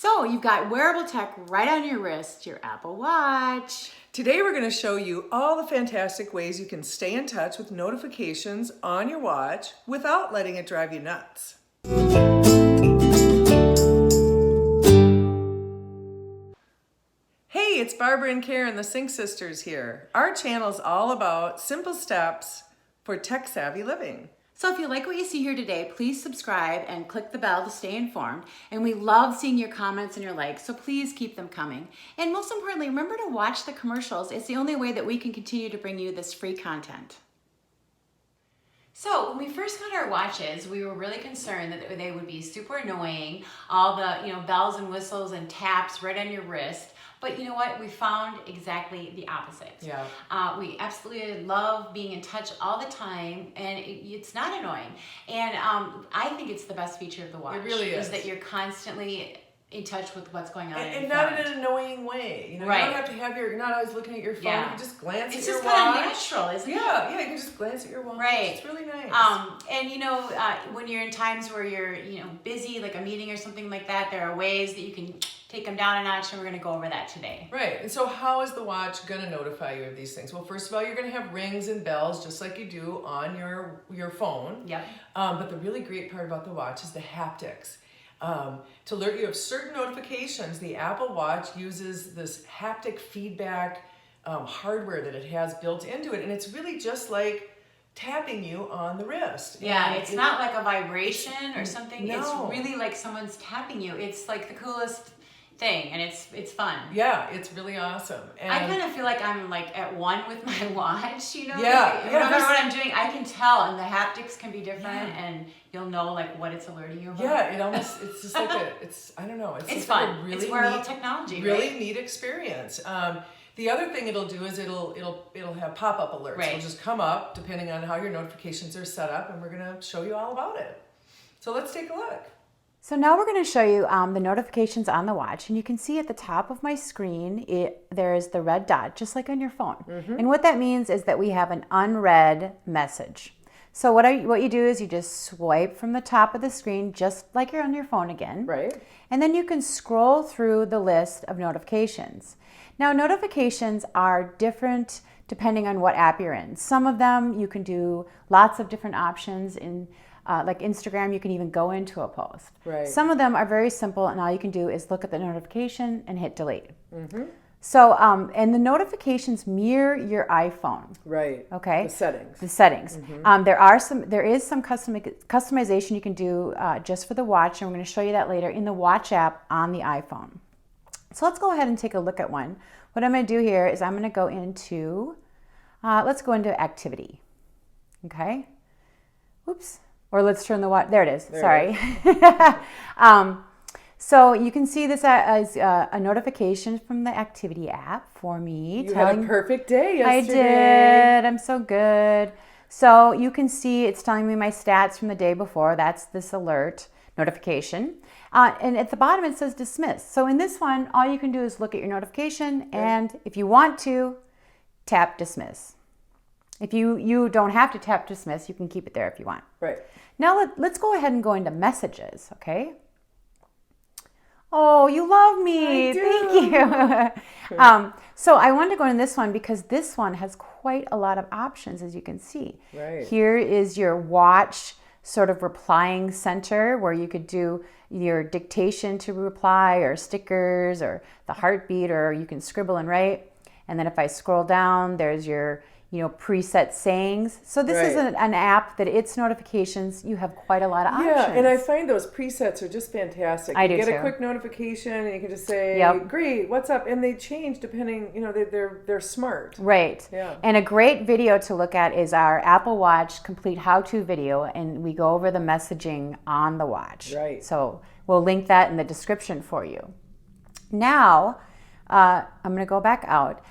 So you've got wearable tech right on your wrist, your Apple Watch. Today we're going to show you all the fantastic ways you can stay in touch with notifications on your watch without letting it drive you nuts. Hey, it's Barbara and Karen, the Sync Sisters here. Our channel is all about simple steps for tech-savvy living. So if you like what you see here today, please subscribe and click the bell to stay informed. And we love seeing your comments and your likes, so please keep them coming. And most importantly, remember to watch the commercials. It's the only way that we can continue to bring you this free content. So when we first got our watches, we were really concerned that they would be super annoying, all the bells and whistles and taps right on your wrist. But you know what? We found exactly the opposite. Yeah. We absolutely love being in touch all the time, and it's not annoying. And I think it's the best feature of the watch. It really is. That you're constantly in touch with what's going on. And not in an annoying way. You know, right. You don't have to have you're not always looking at your phone. Yeah. You can just glance it's at your watch. It's just kind of natural, isn't it? Yeah, you can just glance at your watch. Right. It's really nice. And when you're in times where you're busy, like a meeting or something like that, there are ways that you can take them down a notch, and we're going to go over that today. Right. And so how is the watch going to notify you of these things? Well, first of all, you're going to have rings and bells just like you do on your phone. Yep. But the really great part about the watch is the haptics. To alert you of certain notifications, the Apple Watch uses this haptic feedback hardware that it has built into it, and it's really just like tapping you on the wrist. Yeah, it's not like a vibration or something. No. It's really like someone's tapping you. It's like the coolest thing, and it's fun. Yeah, it's really awesome. And I kind of feel like I'm like at one with my watch, Yeah, no matter what I'm doing, I can tell, and the haptics can be different, and you'll know like what it's alerting you about. Yeah, it's just like I don't know. It's fun. Like a really it's wearable neat technology, really right? neat experience. The other thing it'll do is it'll have pop-up alerts. Right. It'll just come up depending on how your notifications are set up, and we're gonna show you all about it. So let's take a look. So now we're going to show you the notifications on the watch, and you can see at the top of my screen there's the red dot, just like on your phone. Mm-hmm. And what that means is that we have an unread message. So what you do is you just swipe from the top of the screen, just like you're on your phone again. Right. And then you can scroll through the list of notifications. Now, notifications are different depending on what app you're in. Some of them you can do lots of different options in. Like Instagram, you can even go into a post. Right. Some of them are very simple, and all you can do is look at the notification and hit delete. Mm-hmm. So, and the notifications mirror your iPhone. Right. Okay. The settings. The settings. Mm-hmm. There is some customization you can do just for the watch, and we're going to show you that later in the Watch app on the iPhone. So let's go ahead and take a look at one. What I'm going to do here is I'm going to go into, let's go into activity. Okay. Oops. Or let's turn the watch. There it is. Sorry. So you can see this as a notification from the activity app for me. You had a perfect day yesterday. I did. I'm so good. So you can see it's telling me my stats from the day before. That's this alert notification. And at the bottom it says dismiss. So in this one, all you can do is look at your notification, and if you want to, tap dismiss. If you don't have to tap dismiss, you can keep it there if you want. Right. Now let's go ahead and go into messages, okay? Oh, you love me. I do. Thank you. So I wanted to go in this one because this one has quite a lot of options, as you can see. Right. Here is your watch sort of replying center, where you could do your dictation to reply, or stickers, or the heartbeat, or you can scribble and write. And then if I scroll down, there's your preset sayings. So this is an app that its notifications, you have quite a lot of options. Yeah, and I find those presets are just fantastic. I do get too. a quick notification, and you can just say, great, what's up? And they change depending, they're smart. Right. Yeah. And a great video to look at is our Apple Watch complete how-to video, and we go over the messaging on the watch. Right. So we'll link that in the description for you. Now, I'm going to go back out.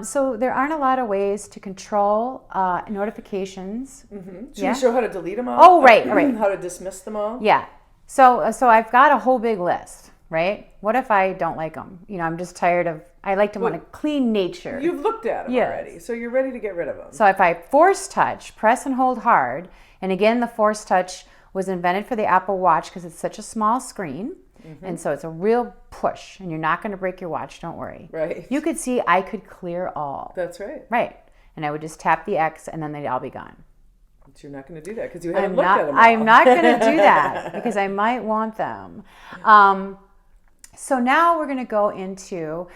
So there aren't a lot of ways to control notifications. Mm-hmm. Should we show how to delete them all? Oh, right, right. How to dismiss them all? Yeah. So I've got a whole big list, right? What if I don't like them? I'm just tired of, I like them on a clean nature. You've looked at them already, so you're ready to get rid of them. So if I force touch, press and hold hard, and again, the force touch was invented for the Apple Watch because it's such a small screen. And so it's a real push, and you're not going to break your watch. Don't worry. Right. You could see I could clear all. That's right. Right. And I would just tap the X, and then they'd all be gone. But you're not going to do that because you haven't looked at them all. I'm not going to do that because I might want them. So now we're going to go into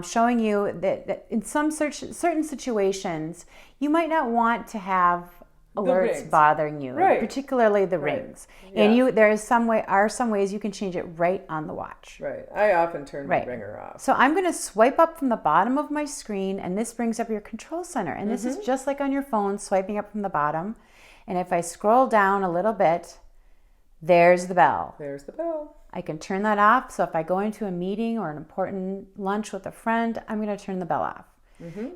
showing you that in some certain situations, you might not want to have alerts bothering you, particularly the rings. And there is some ways you can change it right on the watch. Right. I often turn my ringer off. So I'm going to swipe up from the bottom of my screen, and this brings up your control center. And this is just like on your phone, swiping up from the bottom. And if I scroll down a little bit, there's the bell. There's the bell. I can turn that off. So if I go into a meeting or an important lunch with a friend, I'm going to turn the bell off.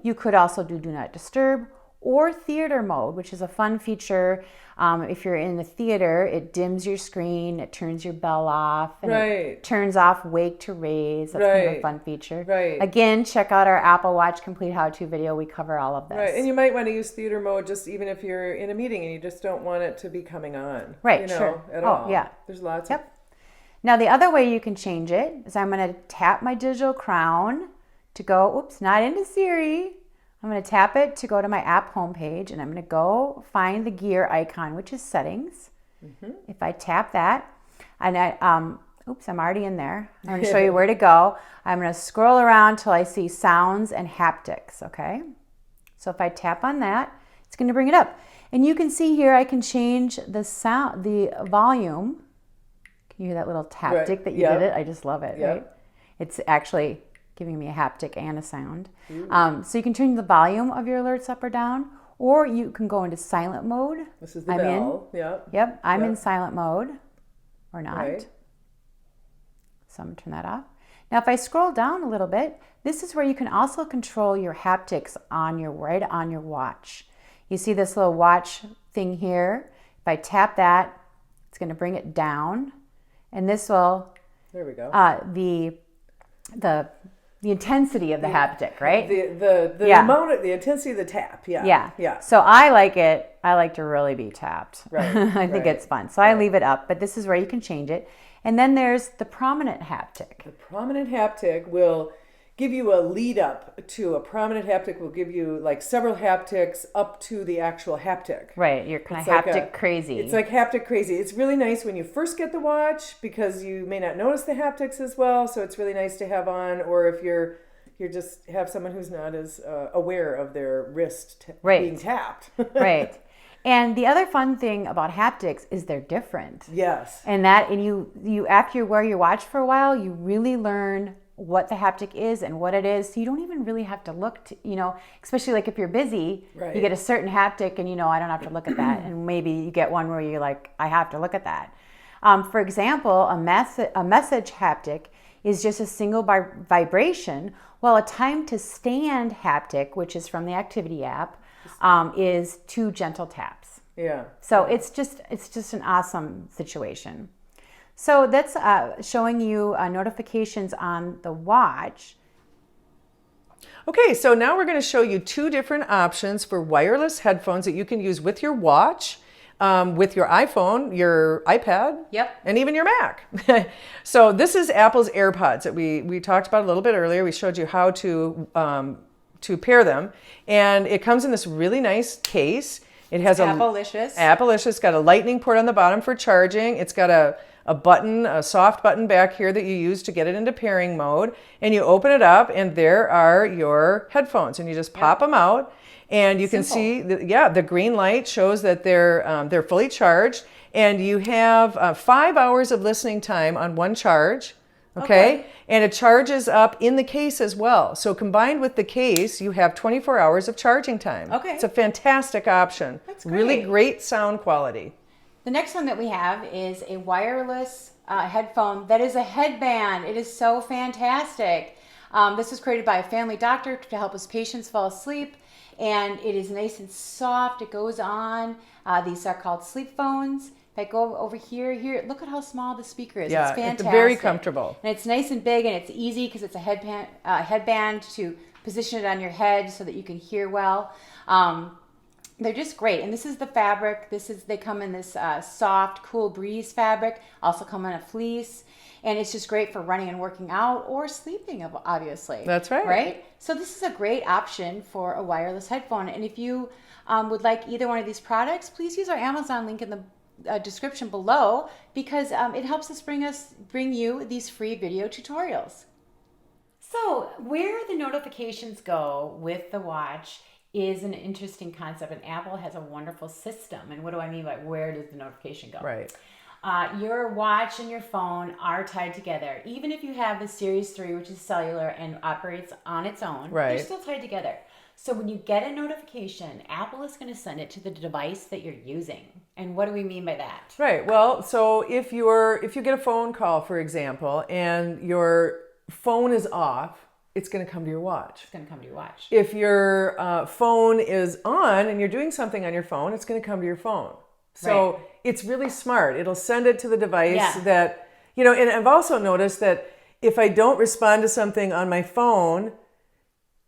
You could also do not disturb or theater mode, which is a fun feature. If you're in the theater, it dims your screen, it turns your bell off, and it turns off wake to raise. That's kind of a fun feature. Again, check out our Apple Watch Complete How-To video. We cover all of this. Right, and you might want to use theater mode just even if you're in a meeting and you just don't want it to be coming on. At all. Yeah. There's lots of... Now, the other way you can change it is I'm going to tap my digital crown to go, not into Siri. I'm going to tap it to go to my app homepage, and I'm going to go find the gear icon, which is settings. If I tap that, and I'm already in there. I'm going to show you where to go. I'm going to scroll around till I see sounds and haptics, okay? So if I tap on that, it's going to bring it up. And you can see here I can change the sound, the volume. Can you hear that little haptic that you did it? I just love it, right? It's actually giving me a haptic and a sound. So you can turn the volume of your alerts up or down, or you can go into silent mode. This is the bell. I'm in silent mode, or not. So I'm going to turn that off. Now if I scroll down a little bit, this is where you can also control your haptics right on your watch. You see this little watch thing here? If I tap that, it's going to bring it down, and this will... There we go. The intensity of the haptic, right? The amount of the intensity of the tap. So I like it. I like to really be tapped. I think it's fun. So I leave it up, but this is where you can change it. And then there's the prominent haptic. The prominent haptic will give you a lead up to a prominent haptic will give you like several haptics up to the actual haptic. Right, you're kind of haptic crazy. It's like haptic crazy. It's really nice when you first get the watch because you may not notice the haptics as well. So it's really nice to have on, or if you're just have someone who's not as aware of their wrist being tapped. Right. And the other fun thing about haptics is they're different. Yes. And you after you wear your watch for a while, you really learn what the haptic is and what it is. So you don't even really have to look to, especially like if you're busy, you get a certain haptic and I don't have to look at that. And maybe you get one where you're like, I have to look at that. For example, a message haptic is just a single vibration, while a time to stand haptic, which is from the activity app, is 2 gentle taps. So it's just an awesome situation. So that's showing you notifications on the watch. Okay, so now we're going to show you 2 different options for wireless headphones that you can use with your watch, with your iPhone, your iPad, and even your Mac. So this is Apple's AirPods that we talked about a little bit earlier. We showed you how to pair them, and it comes in this really nice case. It has Apple-licious. Got a lightning port on the bottom for charging. It's got a button, a soft button back here that you use to get it into pairing mode. And you open it up and there are your headphones, and you just pop them out and you can see, the green light shows that they're fully charged, and you have 5 hours of listening time on one charge. Okay. And it charges up in the case as well. So combined with the case, you have 24 hours of charging time. It's a fantastic option. That's great. Really great sound quality. The next one that we have is a wireless headphone that is a headband. It is so fantastic. This was created by a family doctor to help his patients fall asleep, and it is nice and soft. It goes on. These are called sleep phones. If I go over here, look at how small the speaker is. It's fantastic. It's very comfortable. And it's nice and big, and it's easy because it's a headband to position it on your head so that you can hear well. They're just great. And this is the fabric. They come in this soft, cool breeze fabric. Also come in a fleece. And it's just great for running and working out or sleeping, obviously. That's right. Right? So this is a great option for a wireless headphone. And if you would like either one of these products, please use our Amazon link in the description below, because it helps us bring you these free video tutorials. So where the notifications go with the watch is an interesting concept, and Apple has a wonderful system. And what do I mean by where does the notification go? Right. Your watch and your phone are tied together. Even if you have the Series 3, which is cellular and operates on its own, right, they're still tied together. So when you get a notification, Apple is going to send it to the device that you're using. And what do we mean by that? Right. Well, so if you get a phone call, for example, and your phone is off, it's going to come to your watch. It's going to come to your watch. If your phone is on and you're doing something on your phone, it's going to come to your phone. So right, it's really smart. It'll send it to the device that, and I've also noticed that if I don't respond to something on my phone,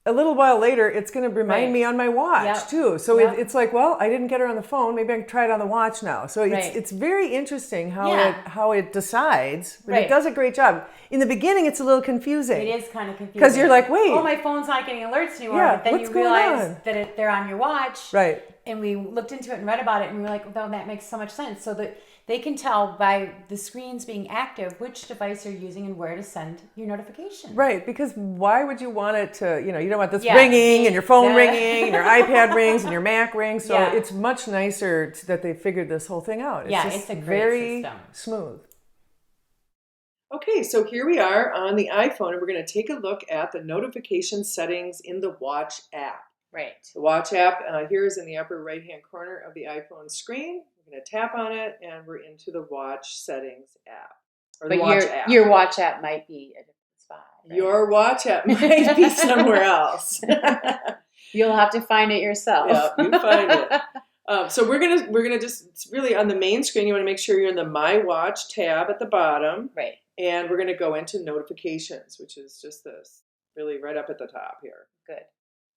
a little while later, it's going to remind me on my watch too. So it's like, well, I didn't get her on the phone. Maybe I can try it on the watch now. So it's very interesting how it decides. But it does a great job. In the beginning, it's a little confusing. It is kind of confusing. Because you're like, wait. Oh, my phone's not getting alerts anymore. Yeah, but then what's you going realize on? that they're on your watch. Right. And we looked into it and read about it, and we were like, well, that makes so much sense. So that they can tell by the screens being active which device you're using and where to send your notification. Right, because why would you want it to, you don't want this ringing and your phone ringing and your iPad rings and your Mac rings. So it's much nicer that they figured this whole thing out. It's a great very system. Smooth. Okay, so here we are on the iPhone, and we're going to take a look at the notification settings in the Watch app. Right. The Watch app here is in the upper right-hand corner of the iPhone screen. We're going to tap on it, and we're into the Watch settings app. Or the Watch app. Your Watch app might be a different spot. Right? Your Watch app might be somewhere else. You'll have to find it yourself. Yeah, you find it. So we're gonna just, it's really on the main screen. You want to make sure you're in the My Watch tab at the bottom. Right. And we're going to go into notifications, which is just this, really right up at the top here. Good.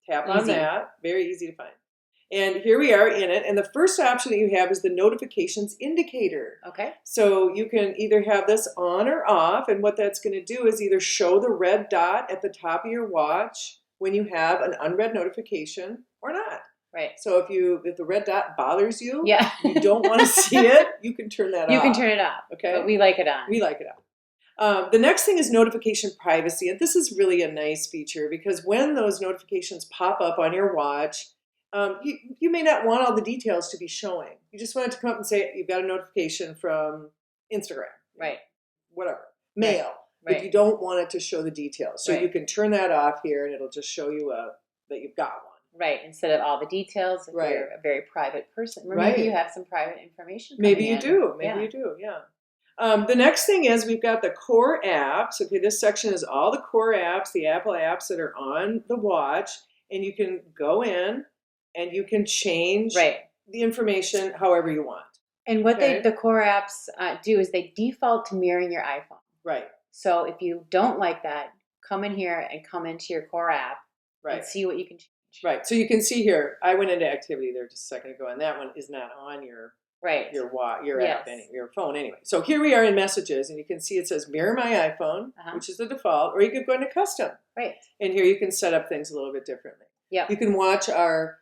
Tap on that. Very easy to find. And here we are in it. And the first option that you have is the notifications indicator. Okay. So you can either have this on or off. And what that's going to do is either show the red dot at the top of your watch when you have an unread notification or not. Right. So if the red dot bothers you, you don't want to see it, you can turn that off. You can turn it off. Okay. But we like it on. We like it on. The next thing is notification privacy. And this is really a nice feature because when those notifications pop up on your watch, you may not want all the details to be showing. You just want it to come up and say, you've got a notification from Instagram. Right. Whatever. Mail. Right. But you don't want it to show the details. So you can turn that off here and it'll just show you that you've got one. Right. Instead of all the details if you're a very private person. Or maybe you have some private information. Maybe you do. Maybe you do. Yeah. The next thing is we've got the core apps. Okay, this section is all the core apps, the Apple apps that are on the watch, and you can go in and you can change the information however you want. And what the core apps do is they default to mirroring your iPhone. Right. So if you don't like that, come in here and come into your core app and see what you can change. Right. So you can see here, I went into activity there just a second ago, and that one is not on your app, your phone anyway. So here we are in messages, and you can see it says mirror my iPhone, which is the default, or you could go into custom. Right. And here you can set up things a little bit differently. Yeah. You can watch our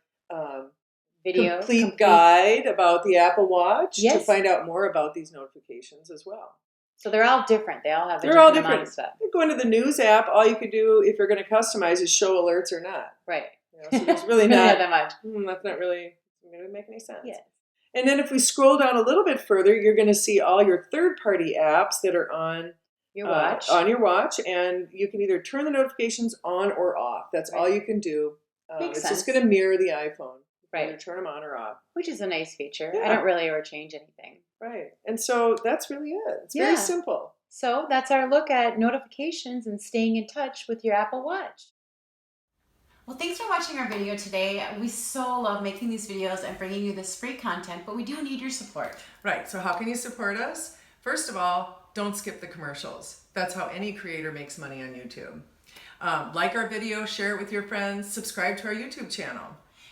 video complete guide about the Apple Watch to find out more about these notifications as well. So they're all different. They all have a different amount of stuff. You go into the news app, all you could do if you're going to customize is show alerts or not. Right. So there's really not that much. That's not really going to make any sense. Yeah. And then if we scroll down a little bit further, you're going to see all your third-party apps that are on your watch. And you can either turn the notifications on or off. That's all you can do. Makes sense. Just going to mirror the iPhone. Right. Either turn them on or off. Which is a nice feature. Yeah. I don't really ever change anything. Right. And so that's really it. It's very simple. So that's our look at notifications and staying in touch with your Apple Watch. Well, thanks for watching our video today. We so love making these videos and bringing you this free content, but we do need your support. Right. So how can you support us? First of all, don't skip the commercials. That's how any creator makes money on YouTube. Like our video, share it with your friends, subscribe to our YouTube channel.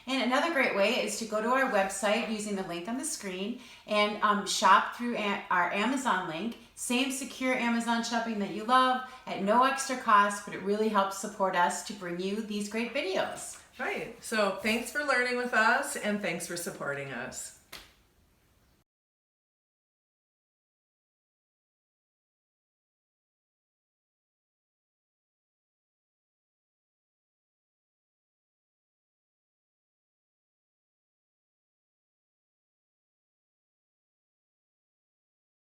And another great way is to go to our website using the link on the screen and shop through our Amazon link. Same secure Amazon shopping that you love at no extra cost, but it really helps support us to bring you these great videos. Right. So thanks for learning with us, and thanks for supporting us.